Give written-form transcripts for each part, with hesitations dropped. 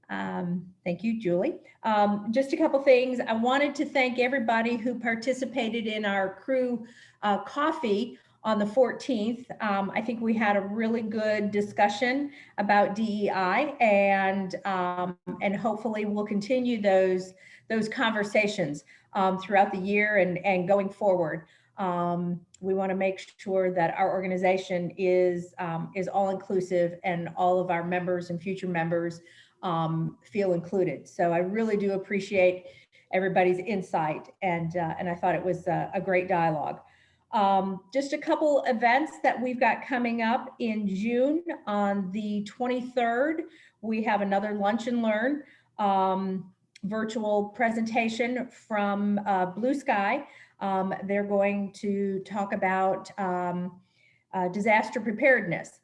Thank you, Julie. Just a couple things. I wanted to thank everybody who participated in our crew coffee on the 14th. I think we had a really good discussion about DEI, and hopefully we'll continue those conversations throughout the year and going forward. We want to make sure that our organization is all inclusive and all of our members and future members feel included. So I really do appreciate everybody's insight, and I thought it was a great dialogue. Just a couple events that we've got coming up in June. On the 23rd, we have another Lunch and Learn virtual presentation from Blue Sky. They're going to talk about disaster preparedness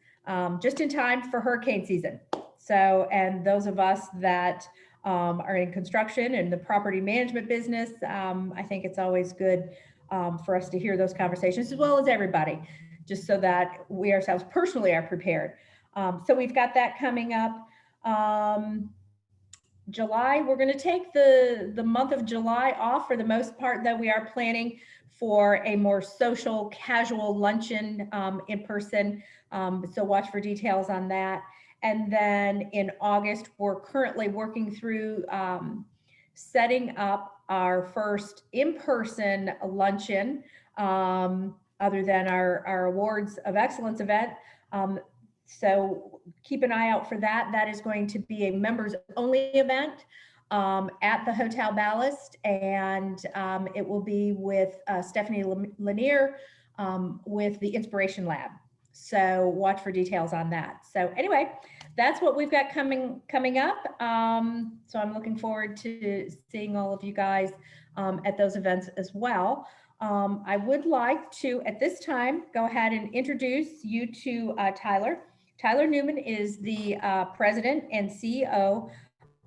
just in time for hurricane season. So, and those of us that are in construction and the property management business, I think it's always good for us to hear those conversations, as well as everybody, just so that we ourselves personally are prepared. So we've got that coming up. July, we're going to take the month of July off for the most part, though we are planning for a more social, casual luncheon in person. So watch for details on that. And then in August, we're currently working through setting up our first in-person luncheon, other than our Awards of Excellence event. So keep an eye out for that. That is going to be a members only event at the Hotel Ballast, and it will be with Stephanie Lanier with the Inspiration Lab. So watch for details on that. So anyway, that's what we've got coming up. So I'm looking forward to seeing all of you guys at those events as well. I would like to, at this time, go ahead and introduce you to Tyler. Tyler Newman is the president and CEO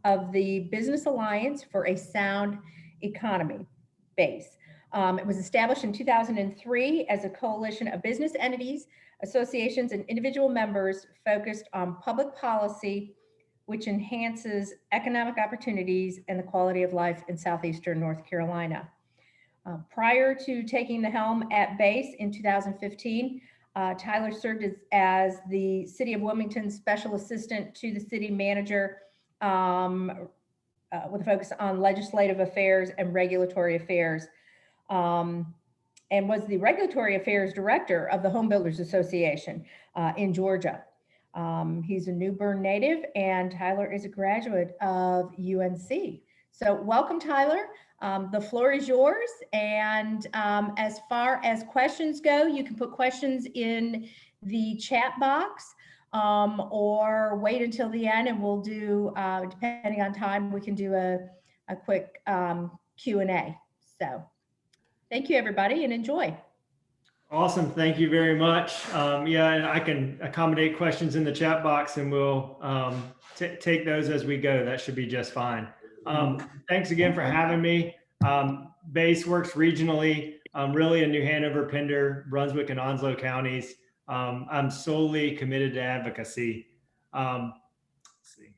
of the Business Alliance for a Sound Economy base. It was established in 2003 as a coalition of business entities, associations, and individual members focused on public policy, which enhances economic opportunities and the quality of life in southeastern North Carolina. Prior to taking the helm at base in 2015, Tyler served as the City of Wilmington Special Assistant to the City Manager with a focus on legislative affairs and regulatory affairs, and was the Regulatory Affairs Director of the Home Builders Association in Georgia. He's a New Bern native, and Tyler is a graduate of UNC. So welcome, Tyler. The floor is yours. And as far as questions go, you can put questions in the chat box or wait until the end, and we'll do, depending on time, we can do a quick Q&A. So thank you, everybody, and enjoy. Awesome. Thank you very much. Yeah, and I can accommodate questions in the chat box, and we'll take those as we go. That should be just fine. Thanks again for having me. BASE works regionally, really in New Hanover, Pender, Brunswick, and Onslow counties. I'm solely committed to advocacy. Let's see.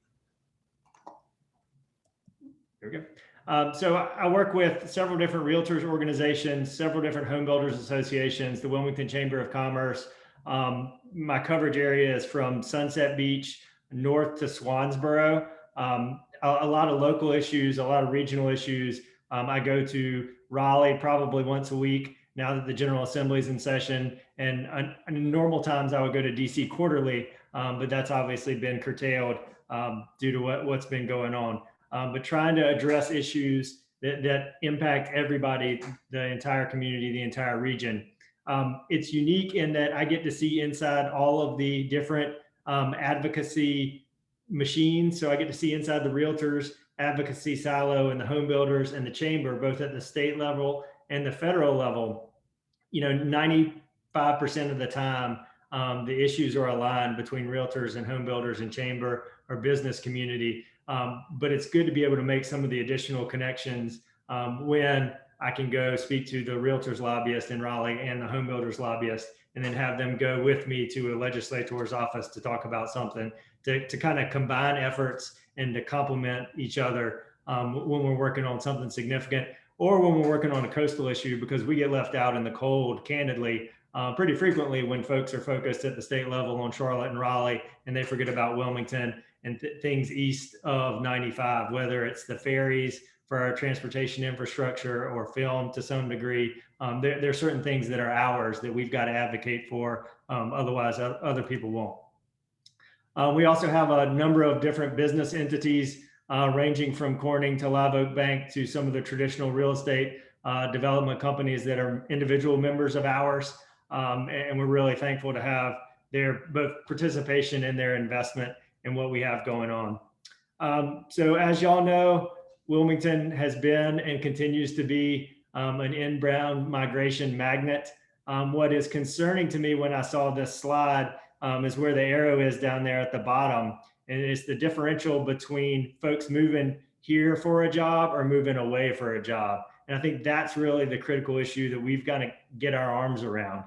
There we go. So I work with several different realtors organizations, several different home builders associations, the Wilmington Chamber of Commerce. My coverage area is from Sunset Beach north to Swansboro. A lot of local issues, a lot of regional issues. I go to Raleigh probably once a week now that the General Assembly is in session. And in normal times, I would go to DC quarterly, but that's obviously been curtailed due to what's been going on. But trying to address issues that impact everybody, the entire community, the entire region. It's unique in that I get to see inside all of the different advocacy machines. So I get to see inside the realtors advocacy silo and the home builders and the chamber, both at the state level and the federal level. You know, 95% of the time, the issues are aligned between realtors and home builders and chamber or business community. But it's good to be able to make some of the additional connections when I can go speak to the realtors lobbyist in Raleigh and the home builders lobbyist and then have them go with me to a legislator's office to talk about something, to kind of combine efforts and to complement each other when we're working on something significant, or when we're working on a coastal issue, because we get left out in the cold, candidly, pretty frequently when folks are focused at the state level on Charlotte and Raleigh, and they forget about Wilmington and things east of 95, whether it's the ferries for our transportation infrastructure or film to some degree. There are certain things that are ours that we've got to advocate for, otherwise other people won't. We also have a number of different business entities ranging from Corning to Live Oak Bank to some of the traditional real estate development companies that are individual members of ours. And we're really thankful to have their both participation and their investment in what we have going on. So as y'all know, Wilmington has been and continues to be an inbound migration magnet. What is concerning to me when I saw this slide is where the arrow is down there at the bottom. And it's the differential between folks moving here for a job or moving away for a job. And I think that's really the critical issue that we've got to get our arms around.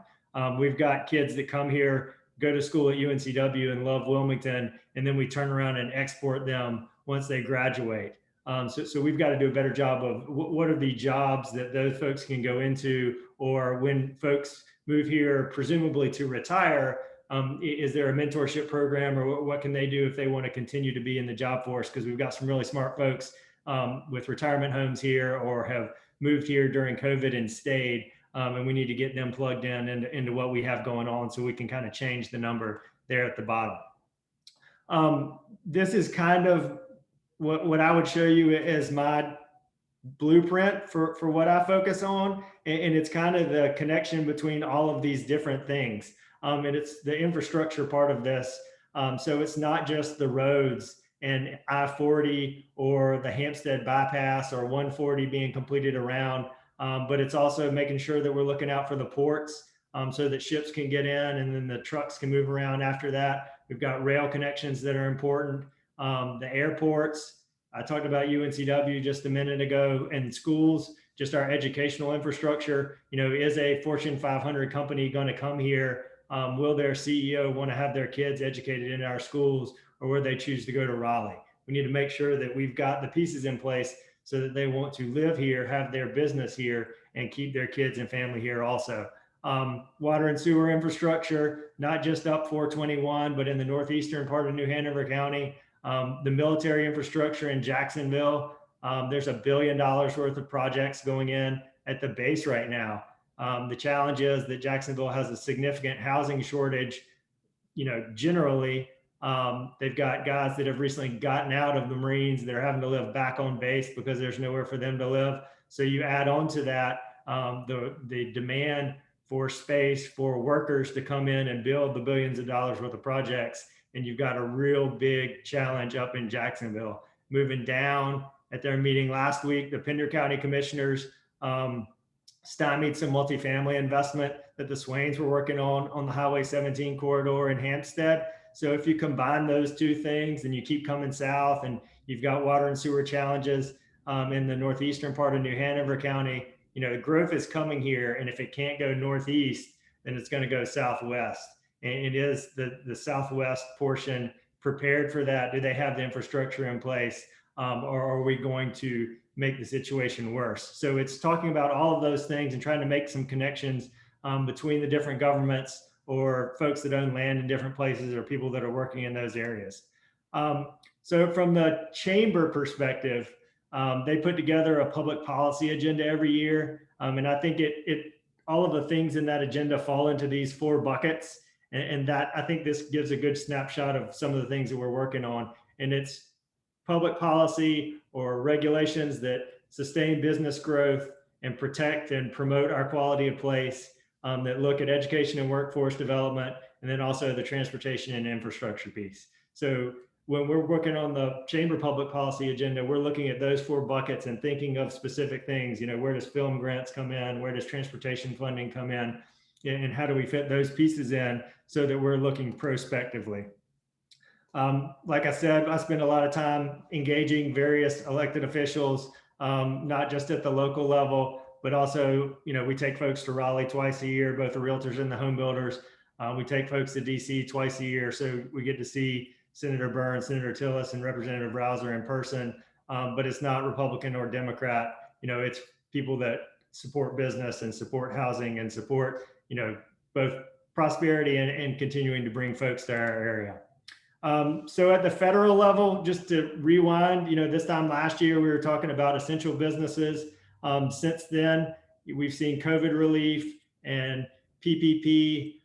We've got kids that come here, go to school at UNCW and love Wilmington, and then we turn around and export them once they graduate. So we've got to do a better job of what are the jobs that those folks can go into, or when folks move here, presumably to retire, is there a mentorship program, or what can they do if they want to continue to be in the job force? Because we've got some really smart folks with retirement homes here, or have moved here during COVID and stayed, and we need to get them plugged into what we have going on so we can kind of change the number there at the bottom. This is kind of what I would show you as my blueprint for what I focus on. And it's kind of the connection between all of these different things. And it's the infrastructure part of this. So it's not just the roads and I-40 or the Hampstead bypass or 140 being completed around, but it's also making sure that we're looking out for the ports so that ships can get in and then the trucks can move around after that. We've got rail connections that are important. The airports, I talked about UNCW just a minute ago, and schools, just our educational infrastructure. Is a Fortune 500 company going to come here? Will their CEO want to have their kids educated in our schools, or will they choose to go to Raleigh? We need to make sure that we've got the pieces in place so that they want to live here, have their business here, and keep their kids and family here also. Water and sewer infrastructure, not just up 421, but in the northeastern part of New Hanover County. The military infrastructure in Jacksonville, there's $1 billion worth of projects going in at the base right now. The challenge is that Jacksonville has a significant housing shortage. Generally, they've got guys that have recently gotten out of the Marines. They're having to live back on base because there's nowhere for them to live. So you add on to that the demand for space for workers to come in and build the billions of dollars worth of projects. And you've got a real big challenge up in Jacksonville. Moving down at their meeting last week, the Pender County commissioners stymied some multifamily investment that the Swains were working on the Highway 17 corridor in Hampstead. So if you combine those two things and you keep coming south, and you've got water and sewer challenges in the northeastern part of New Hanover County, the growth is coming here. And if it can't go northeast, then it's going to go southwest. And is the southwest portion prepared for that? Do they have the infrastructure in place? Or are we going to make the situation worse? So it's talking about all of those things and trying to make some connections between the different governments or folks that own land in different places or people that are working in those areas. So from the chamber perspective, they put together a public policy agenda every year. And I think all of the things in that agenda fall into these 4 buckets. And that, I think this gives a good snapshot of some of the things that we're working on. And it's public policy or regulations that sustain business growth and protect and promote our quality of place, that look at education and workforce development, and then also the transportation and infrastructure piece. So when we're working on the chamber public policy agenda, we're looking at those 4 buckets and thinking of specific things. Where does film grants come in? Where does transportation funding come in? And how do we fit those pieces in so that we're looking prospectively? Like I said, I spend a lot of time engaging various elected officials, not just at the local level, but also, we take folks to Raleigh twice a year, both the realtors and the home builders. We take folks to DC twice a year. So we get to see Senator Burns, Senator Tillis, and Representative Rouser in person. But it's not Republican or Democrat. It's people that support business and support housing and support, both prosperity and continuing to bring folks to our area. So at the federal level, just to rewind, this time last year, we were talking about essential businesses. Since then, we've seen COVID relief and PPP.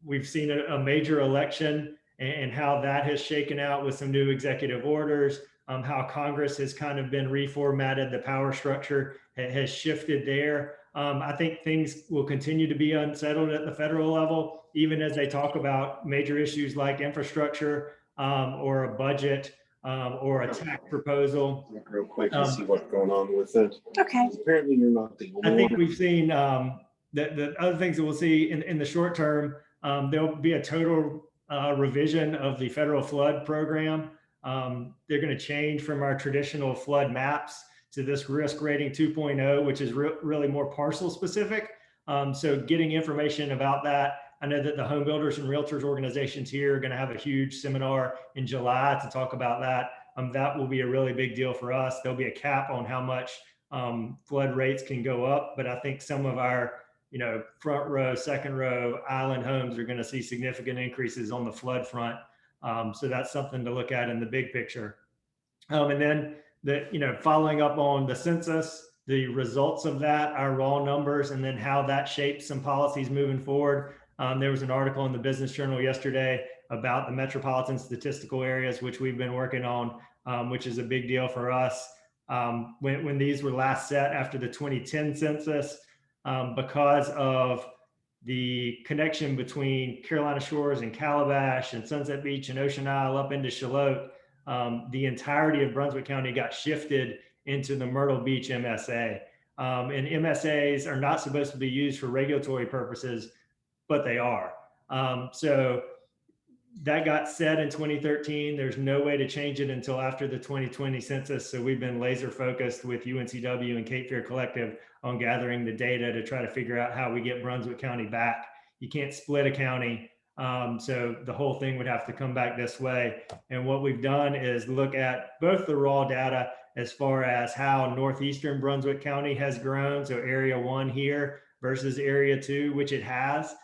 We've seen a major election and how that has shaken out with some new executive orders, how Congress has kind of been reformatted, the power structure has shifted there. I think things will continue to be unsettled at the federal level, even as they talk about major issues like infrastructure or a budget or a tax proposal. Real quick and see what's going on with it. Okay. Apparently you're not the only I think one. we've seen the other things that we'll see in the short term, there'll be a total revision of the federal flood program. They're going to change from our traditional flood maps to this risk rating 2.0, which is really more parcel specific. So getting information about that. I know that the home builders and realtors organizations here are going to have a huge seminar in July to talk about that. That will be a really big deal for us. There'll be a cap on how much flood rates can go up, but I think some of our front row, second row island homes are going to see significant increases on the flood front. So that's something to look at in the big picture. And then following up on the census, the results of that, our raw numbers, and then how that shapes some policies moving forward. There was an article in the Business Journal yesterday about the metropolitan statistical areas, which we've been working on, which is a big deal for us. When these were last set after the 2010 census, because of the connection between Carolina Shores and Calabash and Sunset Beach and Ocean Isle up into Charlotte, the entirety of Brunswick County got shifted into the Myrtle Beach MSA. And MSAs are not supposed to be used for regulatory purposes, but they are. So that got set in 2013. There's no way to change it until after the 2020 census. So we've been laser focused with UNCW and Cape Fear Collective on gathering the data to try to figure out how we get Brunswick County back. You can't split a county. So the whole thing would have to come back this way. And what we've done is look at both the raw data as far as how northeastern Brunswick County has grown. So area 1 here versus area 2, which it has.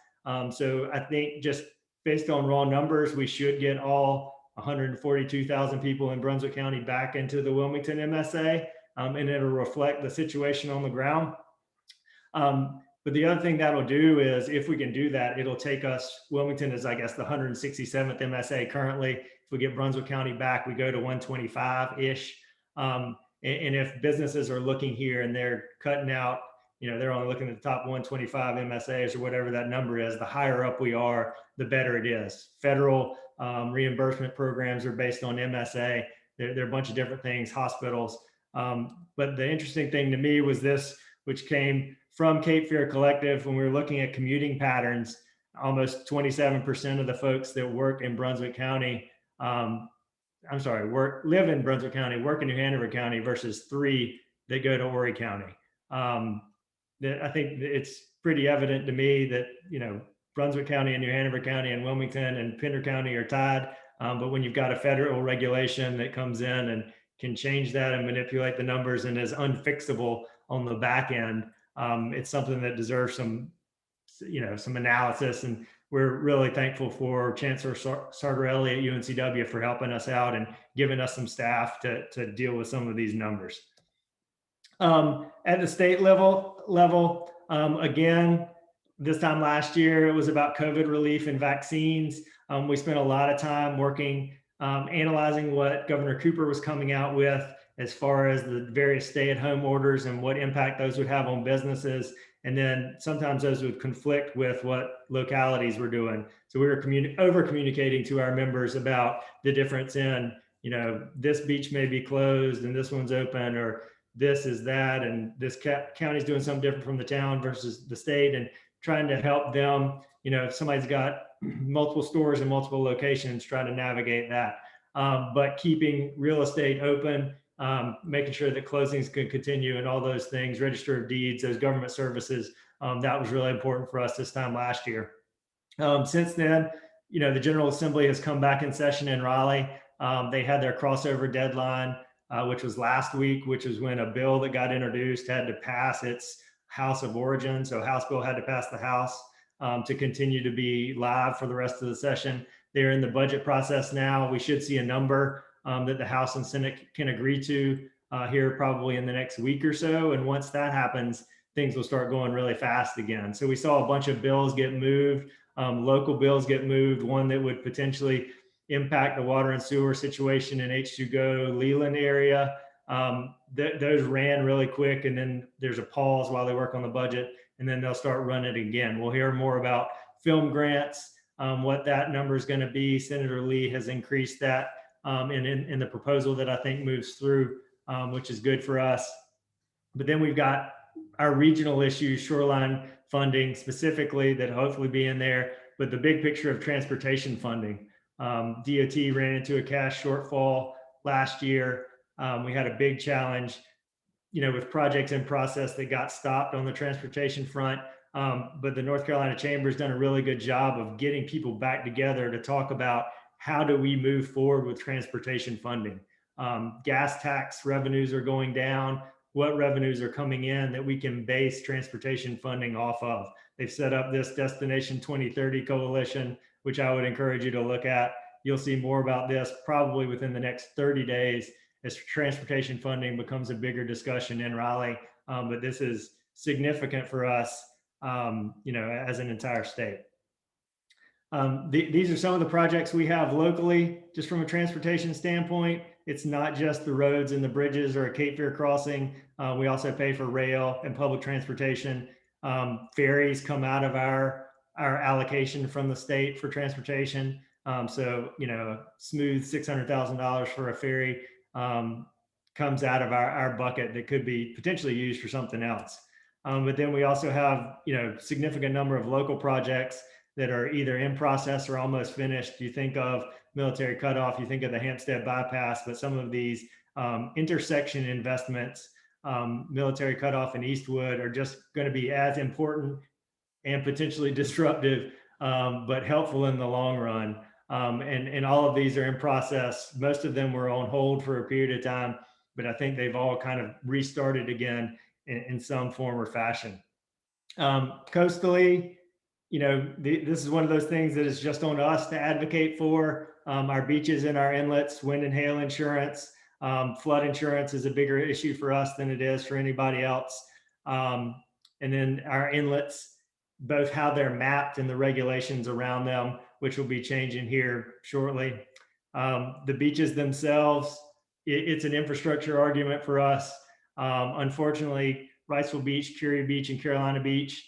So I think just based on raw numbers, we should get all 142,000 people in Brunswick County back into the Wilmington MSA, and it'll reflect the situation on the ground. But the other thing that'll do is if we can do that, it'll take us, Wilmington is, I guess, the 167th MSA currently. If we get Brunswick County back, we go to 125-ish. And if businesses are looking here and they're cutting out, they're only looking at the top 125 MSAs or whatever that number is, the higher up we are, the better it is. Federal reimbursement programs are based on MSA. There are a bunch of different things, hospitals. But the interesting thing to me was this, which came from Cape Fear Collective when we were looking at commuting patterns. Almost 27% of the folks that work in Brunswick County, live in Brunswick County, work in New Hanover County versus 3 that go to Horry County. I think it's pretty evident to me that, Brunswick County and New Hanover County and Wilmington and Pender County are tied. But when you've got a federal regulation that comes in and can change that and manipulate the numbers and is unfixable on the back end, it's something that deserves some analysis. And we're really thankful for Chancellor Sartorelli at UNCW for helping us out and giving us some staff to deal with some of these numbers. At the state level, again, this time last year, it was about COVID relief and vaccines. We spent a lot of time working, analyzing what Governor Cooper was coming out with as far as the various stay-at-home orders and what impact those would have on businesses. And then sometimes those would conflict with what localities were doing. So we were over-communicating to our members about the difference in, this beach may be closed and this one's open, or this is that, and this county's doing something different from the town versus the state, and trying to help them, if somebody's got multiple stores in multiple locations, trying to navigate that. But keeping real estate open making sure that closings could continue and all those things, register of deeds, those government services. That was really important for us this time last year. Since then, the General Assembly has come back in session in Raleigh. They had their crossover deadline, which was last week, which is when a bill that got introduced had to pass its House of Origin. So House bill had to pass the House to continue to be live for the rest of the session. They're in the budget process now. We should see a number that the House and Senate can agree to here probably in the next week or so. And once that happens, things will start going really fast again. So we saw a bunch of bills get moved. Local bills get moved, one that would potentially impact the water and sewer situation in H2Go Leland area. Those ran really quick, and then there's a pause while they work on the budget, and then they'll start running again. We'll hear more about film grants, what that number is going to be. Senator Lee has increased that in the proposal that I think moves through, which is good for us. But then we've got our regional issues, shoreline funding specifically, that hopefully be in there, but the big picture of transportation funding. DOT ran into a cash shortfall last year. We had a big challenge, with projects in process that got stopped on the transportation front. But the North Carolina Chamber has done a really good job of getting people back together to talk about how do we move forward with transportation funding. Gas tax revenues are going down. What revenues are coming in that we can base transportation funding off of? They've set up this Destination 2030 coalition, which I would encourage you to look at. You'll see more about this probably within the next 30 days as transportation funding becomes a bigger discussion in Raleigh. But this is significant for us, as an entire state. These are some of the projects we have locally, just from a transportation standpoint. It's not just the roads and the bridges or a Cape Fear crossing. We also pay for rail and public transportation. Ferries come out of our allocation from the state for transportation. So, a smooth $600,000 for a ferry comes out of our bucket that could be potentially used for something else. But then we also have, significant number of local projects that are either in process or almost finished. You think of Military Cutoff, you think of the Hampstead Bypass, but some of these intersection investments, Military Cutoff and Eastwood, are just going to be as important and potentially disruptive, but helpful in the long run. And all of these are in process. Most of them were on hold for a period of time, but I think they've all kind of restarted again in some form or fashion. Coastally, this is one of those things that is just on us to advocate for. Our beaches and our inlets, wind and hail insurance, flood insurance is a bigger issue for us than it is for anybody else. And then our inlets, both how they're mapped and the regulations around them, which will be changing here shortly. The beaches themselves, it's an infrastructure argument for us. Unfortunately, Wrightsville Beach, Curie Beach, and Carolina Beach,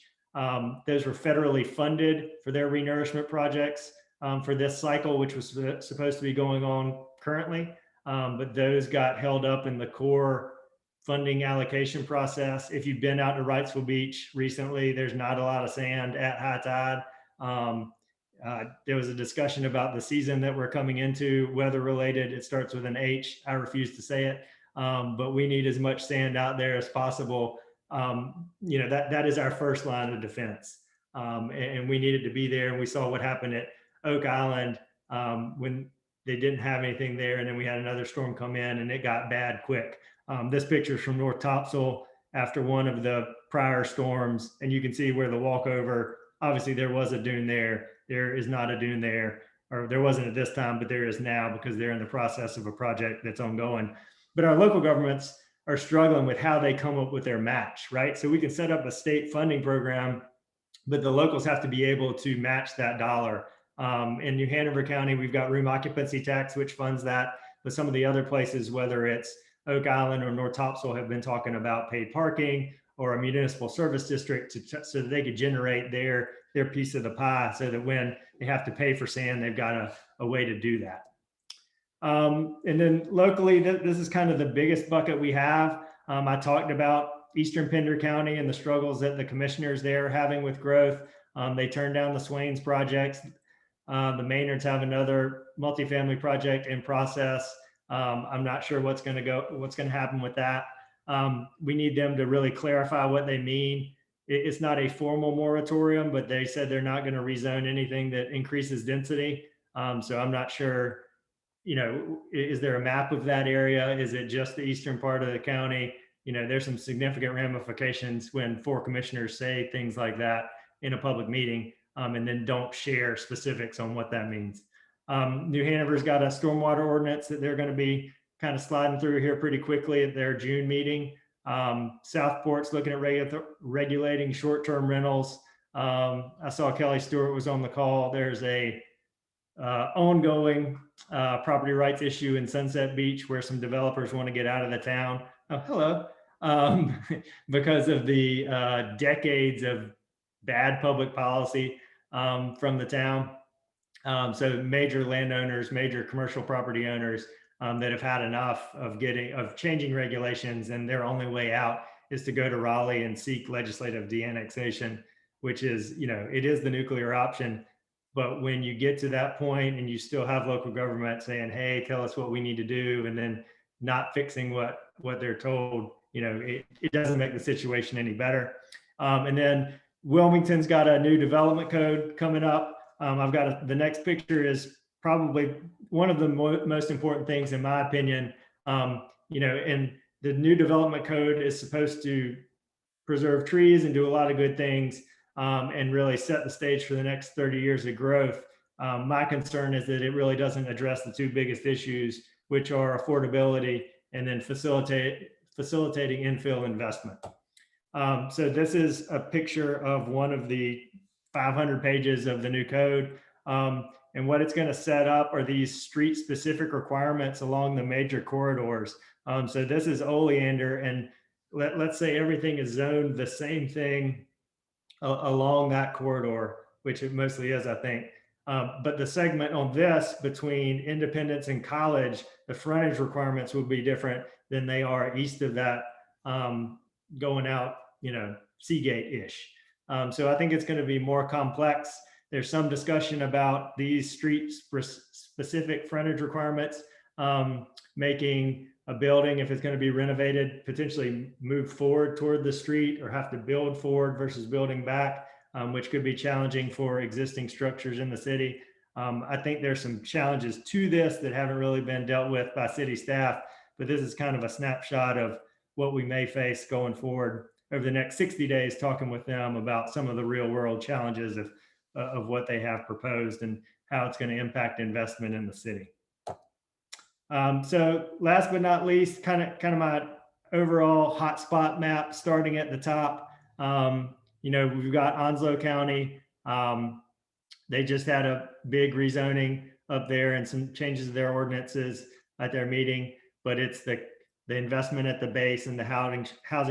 those were federally funded for their renourishment projects for this cycle, which was supposed to be going on currently. But those got held up in the core funding allocation process. If you've been out to Wrightsville Beach recently, there's not a lot of sand at high tide. There was a discussion about the season that we're coming into, weather related. It starts with an H. I refuse to say it, but we need as much sand out there as possible. That is our first line of defense. And we needed to be there. And we saw what happened at Oak Island when they didn't have anything there. And then we had another storm come in and it got bad quick. This picture is from North Topsail after one of the prior storms. And you can see where the walkover, obviously there was a dune there. There is not a dune there, or there wasn't at this time, but there is now because they're in the process of a project that's ongoing. But our local governments are struggling with how they come up with their match, right? So we can set up a state funding program, but the locals have to be able to match that dollar. In New Hanover County, we've got room occupancy tax, which funds that. But some of the other places, whether it's Oak Island or North Topsail, have been talking about paid parking or a municipal service district so that they could generate their piece of the pie, so that when they have to pay for sand, they've got a way to do that. And then locally, this is kind of the biggest bucket we have. I talked about Eastern Pender County and the struggles that the commissioners there are having with growth. They turned down the Swains projects. The Maynards have another multifamily project in process. I'm not sure what's going to happen with that. We need them to really clarify what they mean. It's not a formal moratorium, but they said they're not going to rezone anything that increases density. So I'm not sure, is there a map of that area? Is it just the eastern part of the county? There's some significant ramifications when 4 commissioners say things like that in a public meeting, and then don't share specifics on what that means. New Hanover's got a stormwater ordinance that they're going to be kind of sliding through here pretty quickly at their June meeting. Southport's looking at regulating short-term rentals. I saw Kelly Stewart was on the call. There's a ongoing property rights issue in Sunset Beach where some developers want to get out of the town. Oh, hello. Because of the decades of bad public policy from the town. So major landowners, major commercial property owners that have had enough of changing regulations, and their only way out is to go to Raleigh and seek legislative de-annexation, which is, it is the nuclear option. But when you get to that point and you still have local government saying, hey, tell us what we need to do, and then not fixing what they're told, it doesn't make the situation any better. And then Wilmington's got a new development code coming up. I've got the next picture is probably one of the most important things, in my opinion. And the new development code is supposed to preserve trees and do a lot of good things, and really set the stage for the next 30 years of growth. My concern is that it really doesn't address the 2 biggest issues, which are affordability and then facilitating infill investment. So this is a picture of one of the 500 pages of the new code. And what it's going to set up are these street specific requirements along the major corridors. So this is Oleander, and let's say everything is zoned the same thing along that corridor, which it mostly is, I think. But the segment on this between Independence and College, the frontage requirements will be different than they are east of that, going out, Seagate-ish. So I think it's going to be more complex. There's some discussion about these street specific frontage requirements, making a building, if it's going to be renovated, potentially move forward toward the street or have to build forward versus building back, which could be challenging for existing structures in the city. I think there's some challenges to this that haven't really been dealt with by city staff, but this is kind of a snapshot of what we may face going forward over the next 60 days, talking with them about some of the real world challenges of what they have proposed and how it's going to impact investment in the city. So last but not least, kind of my overall hotspot map starting at the top. We've got Onslow County. They just had a big rezoning up there and some changes to their ordinances at their meeting, but it's the investment at the base and the housing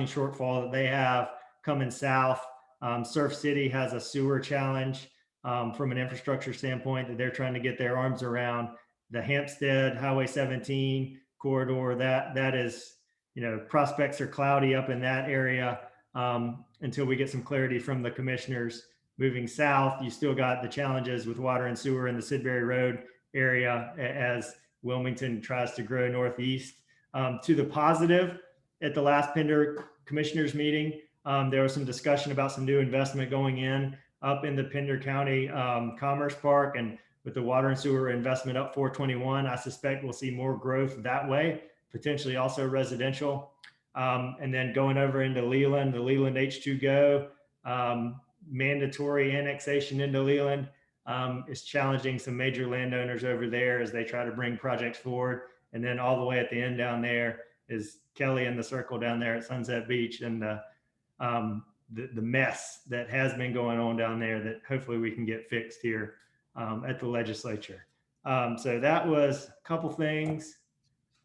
shortfall that they have coming south. Surf City has a sewer challenge from an infrastructure standpoint that they're trying to get their arms around. The Hampstead Highway 17 corridor, that is, prospects are cloudy up in that area until we get some clarity from the commissioners. Moving south, you still got the challenges with water and sewer in the Sidbury Road area as Wilmington tries to grow northeast. To the positive, at the last Pender commissioners meeting, there was some discussion about some new investment going in up in the Pender County Commerce Park, and with the water and sewer investment up 421, I suspect we'll see more growth that way, potentially also residential. And then going over into Leland, the Leland H2Go, mandatory annexation into Leland is challenging some major landowners over there as they try to bring projects forward. And then all the way at the end down there is Kelly in the circle down there at Sunset Beach, and the mess that has been going on down there that hopefully we can get fixed here at the legislature. So that was a couple things.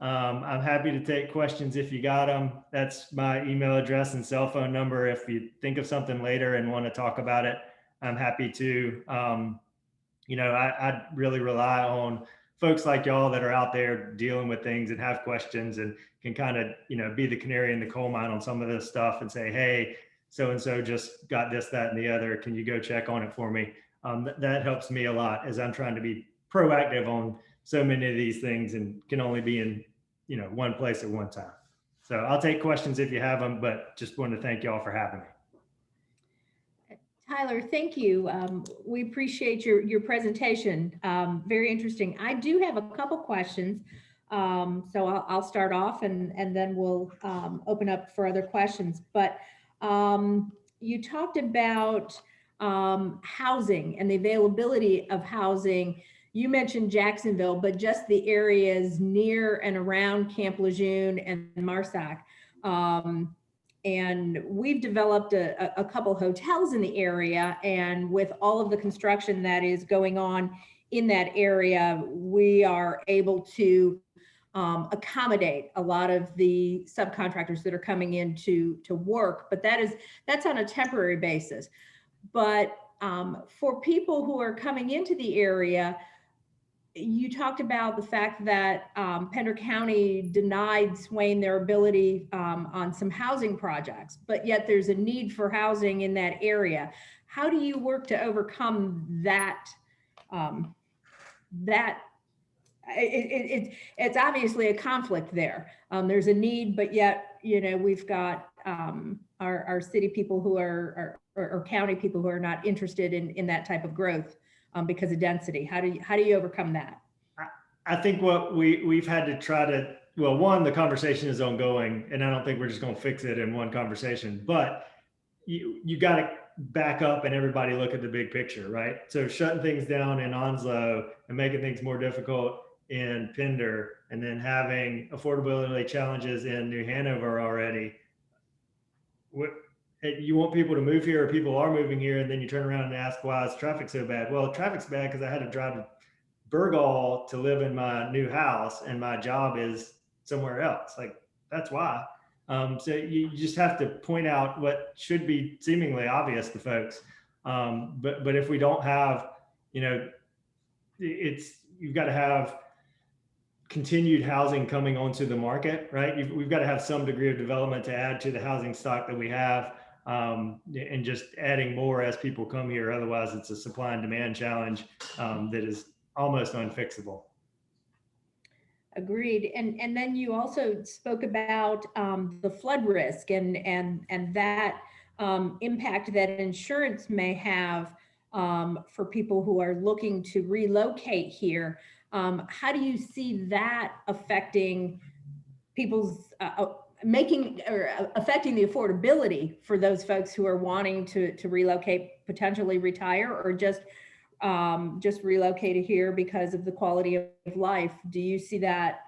I'm happy to take questions if you got them. That's my email address and cell phone number. If you think of something later and want to talk about it, I'm happy to. I really rely on folks like y'all that are out there dealing with things and have questions and can kind of, be the canary in the coal mine on some of this stuff and say, hey, so-and-so just got this, that, and the other. Can you go check on it for me? That helps me a lot as I'm trying to be proactive on so many of these things and can only be in, one place at one time. So I'll take questions if you have them, but just wanted to thank y'all for having me. Tyler, thank you. We appreciate your presentation. Very interesting. I do have a couple questions. So I'll start off and then we'll open up for other questions. But you talked about housing and the availability of housing. You mentioned Jacksonville, but just the areas near and around Camp Lejeune and Marsac. And we've developed a couple hotels in the area, and with all of the construction that is going on in that area, we are able to accommodate a lot of the subcontractors that are coming in to work, but that's on a temporary basis. But for people who are coming into the area, you talked about the fact that Pender County denied Swain their ability on some housing projects, but yet there's a need for housing in that area. How do you work to overcome that? It's obviously a conflict there. There's a need, but yet, we've got our city people who are or county people who are not interested in that type of growth. Because of density. How do you overcome that? I think what we've had to try to, well, one, the conversation is ongoing, and I don't think we're just going to fix it in one conversation, but you got to back up and everybody look at the big picture, right? So shutting things down in Onslow and making things more difficult in Pender, and then having affordability challenges in New Hanover already. You want people to move here, or people are moving here, and then you turn around and ask, why is traffic so bad? Well, traffic's bad because I had to drive to Burgall to live in my new house, and my job is somewhere else. Like, that's why. So you just have to point out what should be seemingly obvious to folks. But if we don't have, you've got to have continued housing coming onto the market, right? We've got to have some degree of development to add to the housing stock that we have. And just adding more as people come here. Otherwise, it's a supply and demand challenge that is almost unfixable. Agreed. And then you also spoke about the flood risk and that impact that insurance may have for people who are looking to relocate here. How do you see that affecting people's affecting the affordability for those folks who are wanting to relocate, potentially retire, or just relocate here because of the quality of life? Do you see that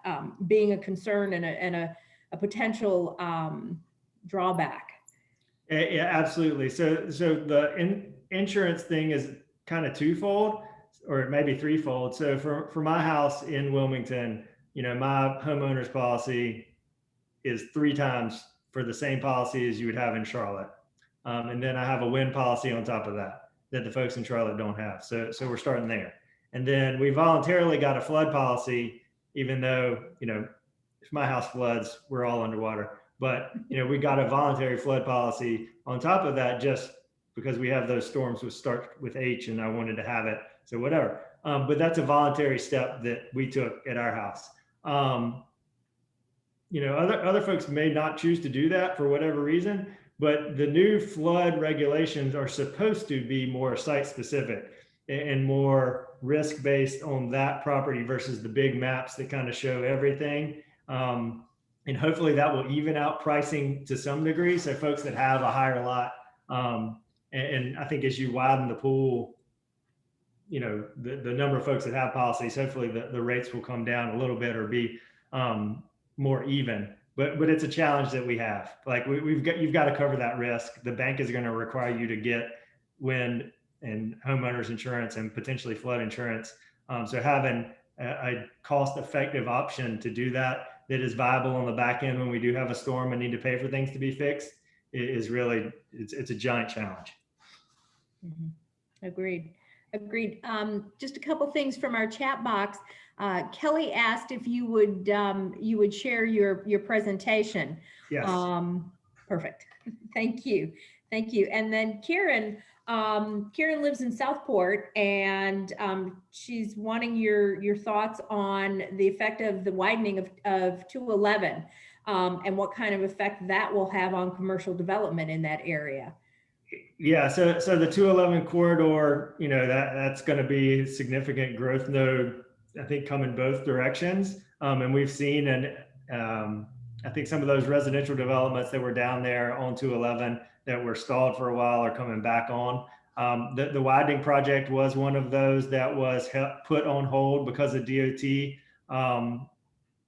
being a concern and a potential drawback? Yeah, absolutely. So the insurance thing is kind of twofold, or maybe threefold. So for my house in Wilmington, my homeowner's policy is 3 times for the same policy as you would have in Charlotte. And then I have a wind policy on top of that the folks in Charlotte don't have. So we're starting there. And then we voluntarily got a flood policy, even though, if my house floods, we're all underwater. But, we got a voluntary flood policy on top of that, just because we have those storms which start with H and I wanted to have it. So whatever. But that's a voluntary step that we took at our house. Other folks may not choose to do that for whatever reason, but the new flood regulations are supposed to be more site specific and more risk based on that property versus the big maps that kind of show everything. And hopefully that will even out pricing to some degree. So folks that have a higher lot, and I think as you widen the pool, the number of folks that have policies, hopefully the rates will come down a little bit or be more even, but it's a challenge that we have. Like you've got to cover that risk. The bank is going to require you to get wind and homeowners insurance and potentially flood insurance. So having a cost-effective option to do that is viable on the back end when we do have a storm and need to pay for things to be fixed is really, it's a giant challenge. Mm-hmm. Agreed. Just a couple things from our chat box. Kelly asked if you would share your presentation. Yes. Perfect. Thank you. And then Karen Karen lives in Southport, and she's wanting your thoughts on the effect of the widening of 211, and what kind of effect that will have on commercial development in that area. Yeah, so the 211 corridor, that's going to be a significant growth node, I think, come in both directions. And we've seen, I think some of those residential developments that were down there on 211 that were stalled for a while are coming back on. The widening project was one of those that was put on hold because of DOT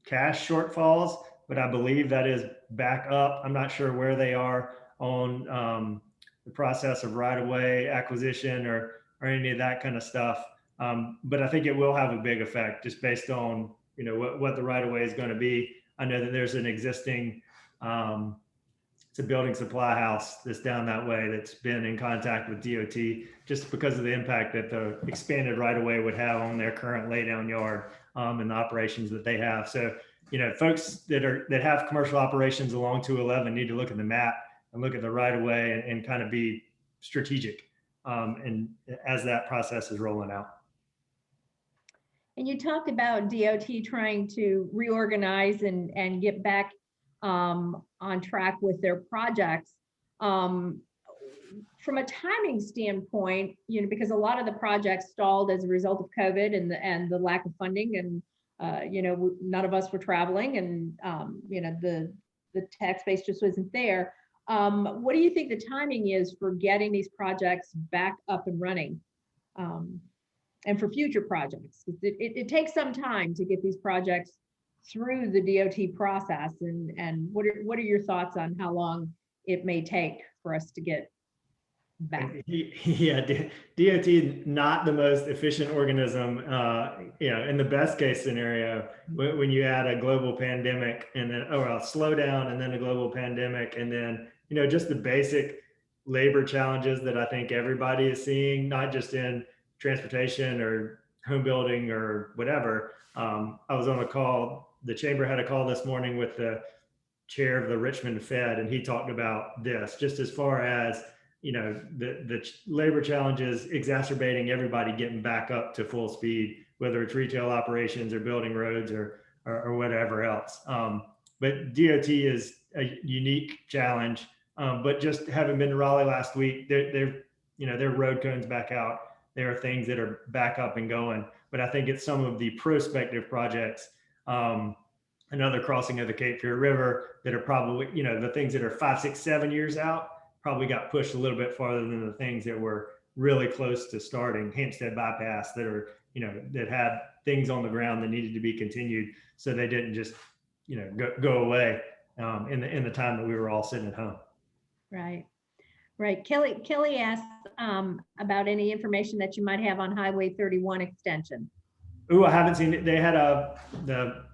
cash shortfalls, but I believe that is back up. I'm not sure where they are on the process of right-of-way acquisition or any of that kind of stuff. But I think it will have a big effect just based on what the right-of-way is going to be. I know that there's an existing it's a building supply house that's down that way that's been in contact with DOT just because of the impact that the expanded right-of-way would have on their current laydown yard and the operations that they have. So, folks that have commercial operations along 211 need to look at the map and look at the right-of-way and kind of be strategic and as that process is rolling out. And you talked about DOT trying to reorganize and get back on track with their projects. From a timing standpoint, because a lot of the projects stalled as a result of COVID and the lack of funding, and none of us were traveling, and the tax base just wasn't there. What do you think the timing is for getting these projects back up and running, and for future projects? It takes some time to get these projects through the DOT process, and what are your thoughts on how long it may take for us to get back? Yeah, DOT not the most efficient organism. In the best case scenario, when you add a global pandemic and then a slowdown and then a global pandemic, and then just the basic labor challenges that I think everybody is seeing, not just in transportation or home building or whatever. I was on a call. The chamber had a call this morning with the chair of the Richmond Fed, and he talked about this just as far as the labor challenges exacerbating everybody getting back up to full speed, whether it's retail operations or building roads or whatever else. But DOT is a unique challenge. But just having been to Raleigh last week, their road cones back out. There are things that are back up and going. But I think it's some of the prospective projects, another crossing of the Cape Fear River, that are probably, the things that are 5, 6, 7 years out probably got pushed a little bit farther than the things that were really close to starting. Hampstead bypass that are, that had things on the ground that needed to be continued, so they didn't just, go away in the time that we were all sitting at home. Right. Kelly asked about any information that you might have on Highway 31 extension. Oh, I haven't seen it. They had the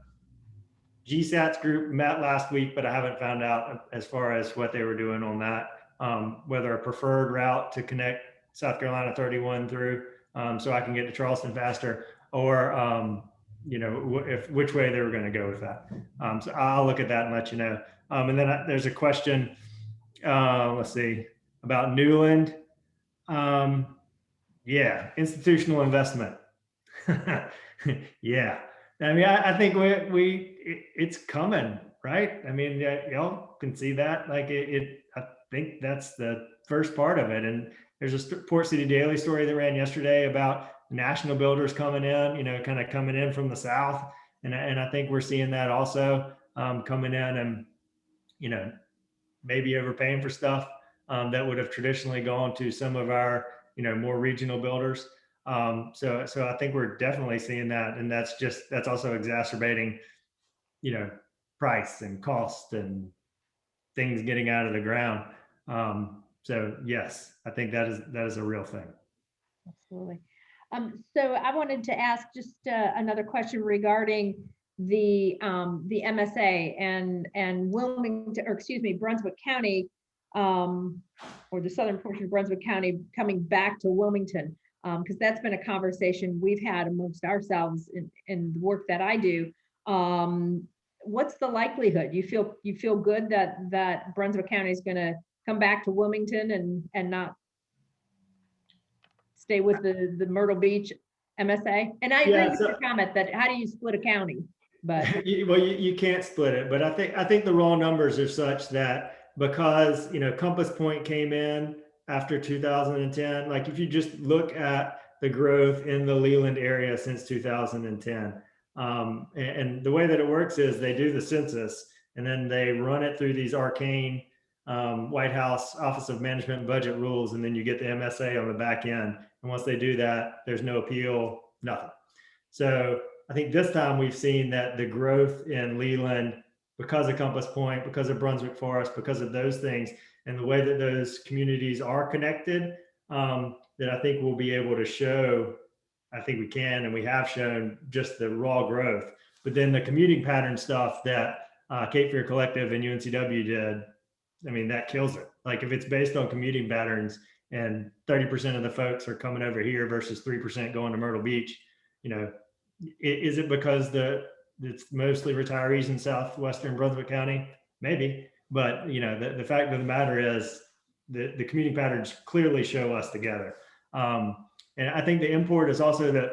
GSATs group met last week, but I haven't found out as far as what they were doing on that. Whether a preferred route to connect South Carolina 31 through so I can get to Charleston faster, or which way they were going to go with that. So I'll look at that and let you know. And then there's a question, let's see, about Newland. Yeah, institutional investment. Yeah, I mean, I think it's coming, right? I mean, y'all can see that. Like I think that's the first part of it. And there's a Port City Daily story that ran yesterday about national builders coming in, kind of coming in from the south, and I think we're seeing that also coming in, and maybe overpaying for stuff that would have traditionally gone to some of our more regional builders. So I think we're definitely seeing that, and that's also exacerbating price and cost and things getting out of the ground. So yes, I think that is a real thing. Absolutely. So I wanted to ask just another question regarding the MSA and Wilmington, or excuse me, Brunswick County, or the southern portion of Brunswick County coming back to Wilmington, because that's been a conversation we've had amongst ourselves in the work that I do. What's the likelihood? You feel good that Brunswick County is going to come back to Wilmington and not stay with the Myrtle Beach MSA? And I agree with your comment that how do you split a county? But you can't split it, but I think the raw numbers are such that because, Compass Point came in after 2010, like if you just look at the growth in the Leland area since 2010, and the way that it works is they do the census and then they run it through these arcane White House Office of Management and Budget rules, and then you get the MSA on the back end. And once they do that, there's no appeal, nothing. So I think this time we've seen that the growth in Leland, because of Compass Point, because of Brunswick Forest, because of those things, and the way that those communities are connected, that I think we'll be able to show, I think we can, and we have shown just the raw growth. But then the commuting pattern stuff that Cape Fear Collective and UNCW did, I mean, that kills it. Like if it's based on commuting patterns and 30% of the folks are coming over here versus 3% going to Myrtle Beach, is it because it's mostly retirees in southwestern Brunswick County? Maybe, but the fact of the matter is the commuting patterns clearly show us together. And I think the import is also that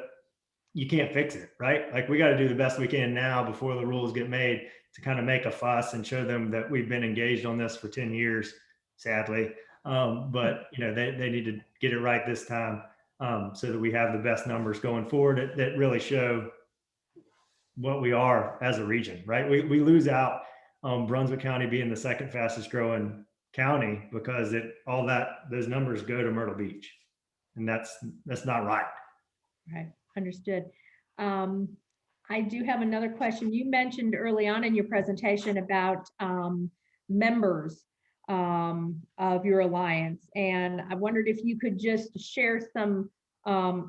you can't fix it, right? Like we got to do the best we can now before the rules get made to kind of make a fuss and show them that we've been engaged on this for 10 years, sadly. But they need to get it right this time. So that we have the best numbers going forward that really show what we are as a region, right? We lose out on Brunswick County being the second fastest growing county because those numbers go to Myrtle Beach, and that's not right. Right, understood. I do have another question. You mentioned early on in your presentation about members of your alliance, and I wondered if you could just share some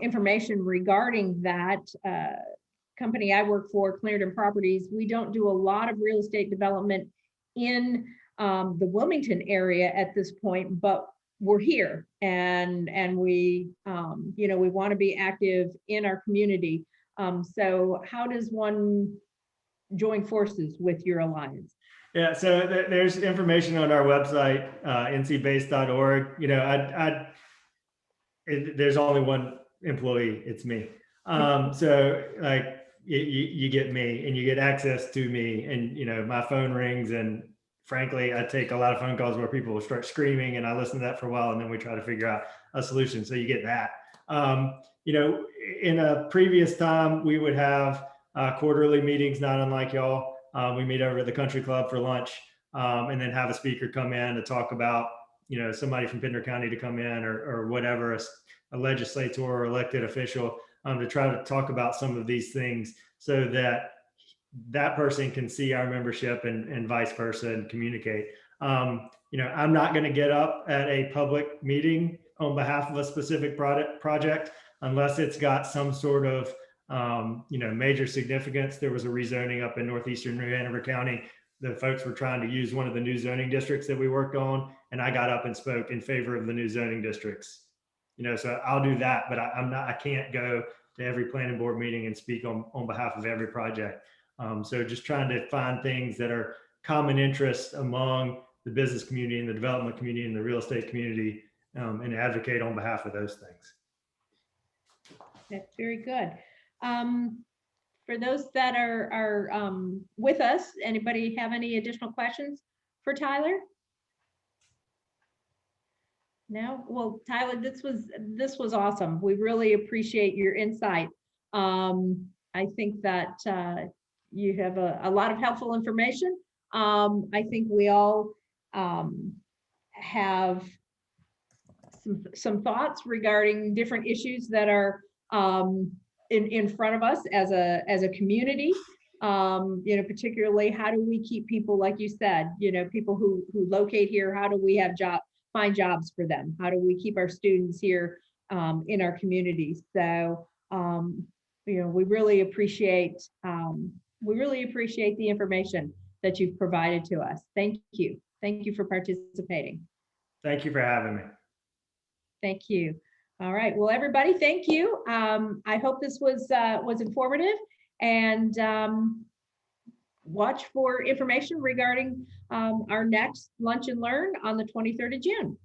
information regarding that. Company I work for, Clarendon Properties, we don't do a lot of real estate development in the Wilmington area at this point, but we're here and we we want to be active in our community. So how does one join forces with your alliance? Yeah, so there's information on our website, ncbase.org. There's only one employee, it's me. So like you get me and you get access to me, and my phone rings, and frankly, I take a lot of phone calls where people will start screaming, and I listen to that for a while, and then we try to figure out a solution. So you get that. In a previous time, we would have quarterly meetings, not unlike y'all. We meet over at the country club for lunch, and then have a speaker come in to talk about, somebody from Pender County to come in or whatever, a legislator or elected official, to try to talk about some of these things so that person can see our membership and vice versa and communicate. I'm not going to get up at a public meeting on behalf of a specific project unless it's got some sort of major significance. There was a rezoning up in northeastern New Hanover County. The folks were trying to use one of the new zoning districts that we worked on, and I got up and spoke in favor of the new zoning districts. So I'll do that, but I can't go to every planning board meeting and speak on behalf of every project. So just trying to find things that are common interest among the business community and the development community and the real estate community, and advocate on behalf of those things. That's very good. For those that are with us, anybody have any additional questions for Tyler? No? Well, Tyler, this was awesome. We really appreciate your insight. I think that you have a lot of helpful information. I think we all have some thoughts regarding different issues that are in front of us as a community. Particularly, how do we keep people, like you said, people who locate here, how do we have find jobs for them? How do we keep our students here in our communities? So, we really appreciate the information that you've provided to us. Thank you. Thank you for participating. Thank you for having me. Thank you. All right. Well, everybody, thank you. I hope this was informative, and watch for information regarding our next Lunch and Learn on the 23rd of June.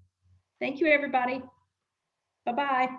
Thank you, everybody. Bye-bye.